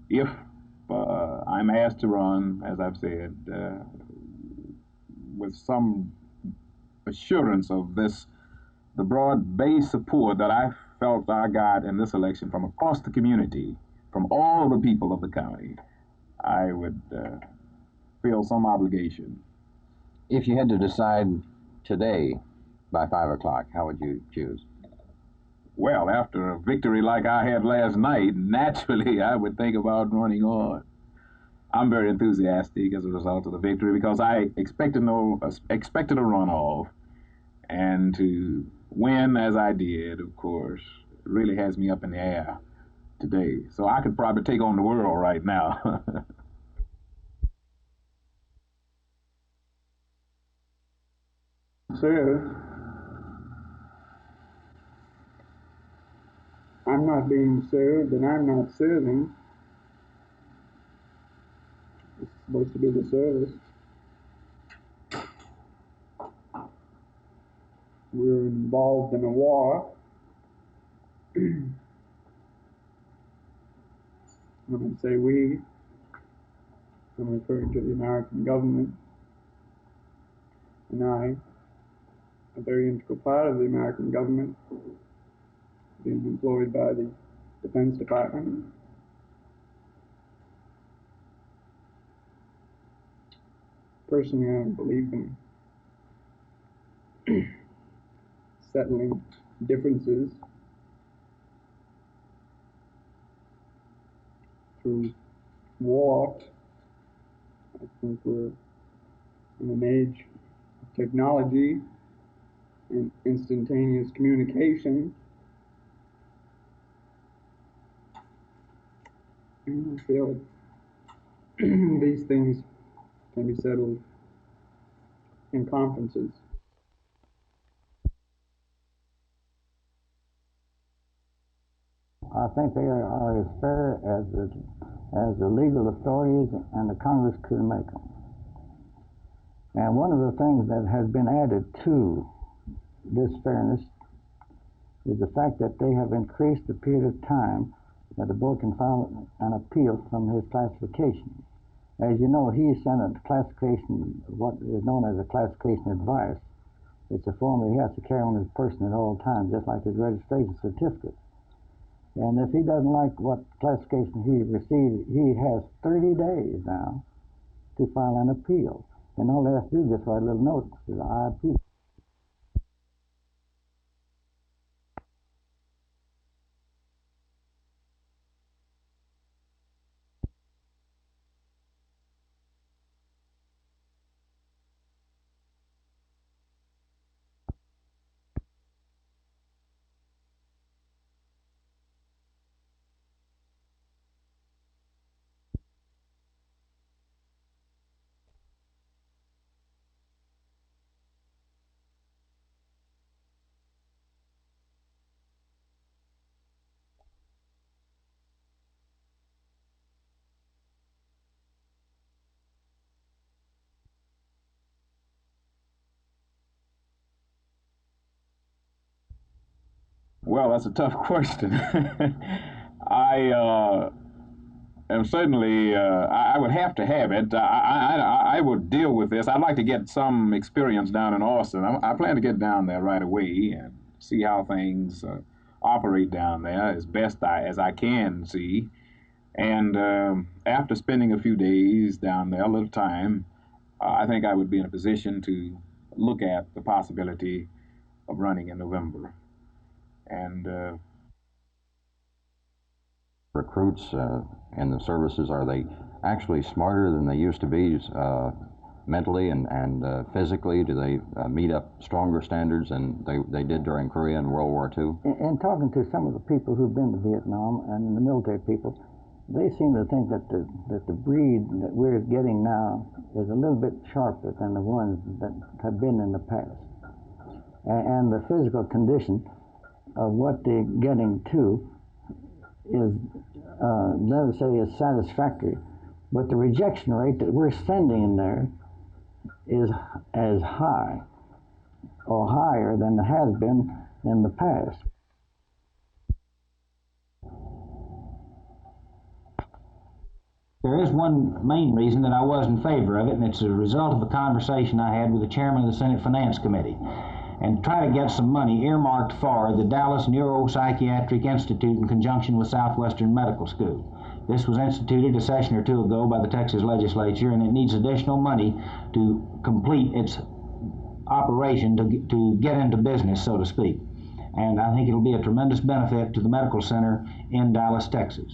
if I'm asked to run, as I've said, with some assurance of this, the broad-based support that I felt I got in this election from across the community, from all the people of the county, I would feel some obligation. If you had to decide today by 5 o'clock, how would you choose? Well, after a victory like I had last night, naturally I would think about running on. I'm very enthusiastic as a result of the victory because I expected a runoff, and to win as I did, of course, really has me up in the air today. So I could probably take on the world right now. Serve. I'm not being served, and I'm not serving. It's supposed to be the service. We're involved in a war. When I say we, I'm referring to the American government, and I, a very integral part of the American government, being employed by the Defense Department. Personally, I don't believe in settling differences through war. I think we're in an age of technology and instantaneous communication. And I feel these things can be settled in conferences. I think they are as fair as the legal authorities and the Congress could make them. And one of the things that has been added to this fairness is the fact that they have increased the period of time that the board can file an appeal from his classification. As you know, he sent a classification, what is known as a classification advice. It's a form that he has to carry on his person at all times, just like his registration certificate. And if he doesn't like what classification he received, he has 30 days now to file an appeal. And all he has to do is just write a little note to the I appeal. Well, that's a tough question. I am certainly, I would have to have it. I would deal with this. I'd like to get some experience down in Austin. I plan to get down there right away and see how things operate down there as best as I can see. And after spending a few days down there, a little time, I think I would be in a position to look at the possibility of running in November. And Recruits in the services, are they actually smarter than they used to be mentally and physically? Do they meet up stronger standards than they did during Korea and World War II? In talking to some of the people who've been to Vietnam and the military people, they seem to think that the breed that we're getting now is a little bit sharper than the ones that have been in the past. And the physical condition of what they're getting to is, let us say, is satisfactory. But the rejection rate that we're sending in there is as high or higher than it has been in the past. There is one main reason that I was in favor of it, and it's a result of a conversation I had with the chairman of the Senate Finance Committee, and try to get some money earmarked for the Dallas Neuropsychiatric Institute in conjunction with Southwestern Medical School. This was instituted a session or two ago by the Texas legislature, and it needs additional money to complete its operation, to get into business, so to speak. And I think it'll be a tremendous benefit to the medical center in Dallas, Texas.